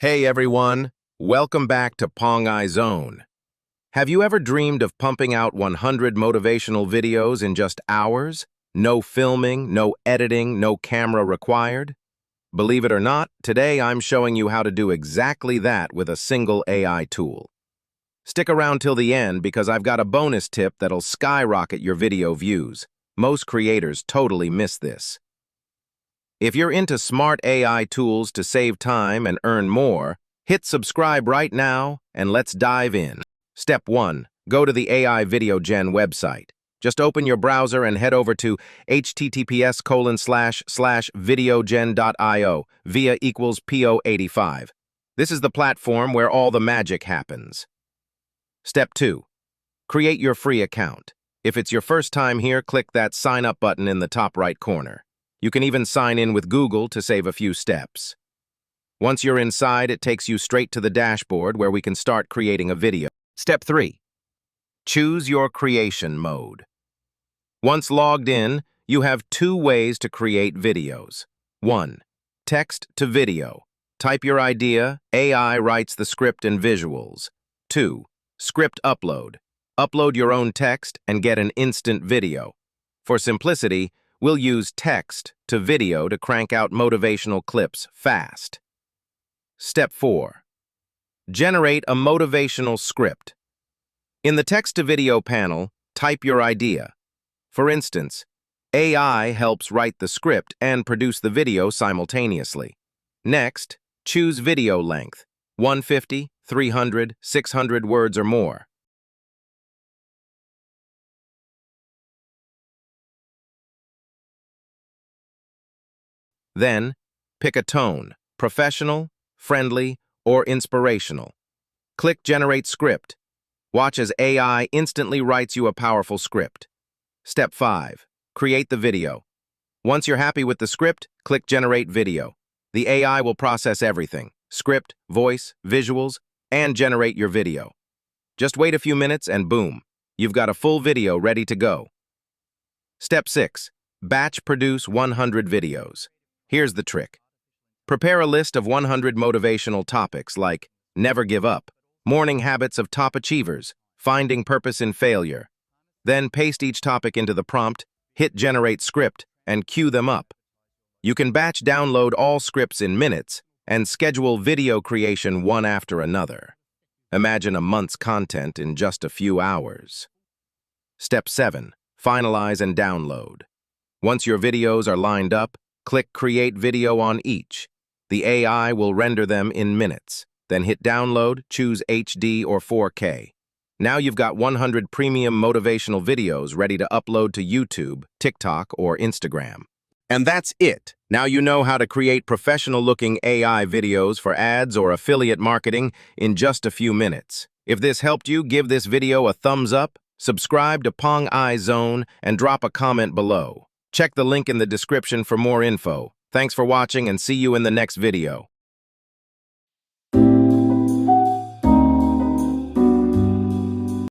Hey everyone, welcome back to Pong Zone. Have you ever dreamed of pumping out 100 motivational videos in just hours? No filming, no editing, no camera required? Believe it or not, today I'm showing you how to do exactly that with a single AI tool. Stick around till the end because I've got a bonus tip that'll skyrocket your video views. Most creators totally miss this. If you're into smart AI tools to save time and earn more, hit subscribe right now and let's dive in. Step 1. Go to the AI VideoGen website. Just open your browser and head over to https://videogen.io via equals PO85. This is the platform where all the magic happens. Step 2. Create your free account. If it's your first time here, click that sign up button in the top right corner. You can even sign in with Google to save a few steps. Once you're inside, it takes you straight to the dashboard where we can start creating a video. Step 3. Choose your creation mode. Once logged in, you have two ways to create videos. 1. Text to video. Type your idea, AI writes the script and visuals. 2. Script upload. Upload your own text and get an instant video. For simplicity, we'll use text to video to crank out motivational clips fast. Step 4. Generate a motivational script. In the text-to-video panel, type your idea. For instance, AI helps write the script and produce the video simultaneously. Next, choose video length, 150, 300, 600 words or more. Then, pick a tone, professional, friendly, or inspirational. Click Generate Script. Watch as AI instantly writes you a powerful script. Step 5. Create the video. Once you're happy with the script, click Generate Video. The AI will process everything, script, voice, visuals, and generate your video. Just wait a few minutes and boom, you've got a full video ready to go. Step 6. Batch produce 100 videos. Here's the trick. Prepare a list of 100 motivational topics like never give up, morning habits of top achievers, finding purpose in failure. Then paste each topic into the prompt, hit Generate Script, and queue them up. You can batch download all scripts in minutes and schedule video creation one after another. Imagine a month's content in just a few hours. Step 7. Finalize and download. Once your videos are lined up, click Create Video on each. The AI will render them in minutes. Then hit Download, choose HD or 4K. Now you've got 100 premium motivational videos ready to upload to YouTube, TikTok, or Instagram. And that's it. Now you know how to create professional-looking AI videos for ads or affiliate marketing in just a few minutes. If this helped you, give this video a thumbs up, subscribe to Pong Zone, and drop a comment below. Check the link in the description for more info. Thanks for watching and see you in the next video.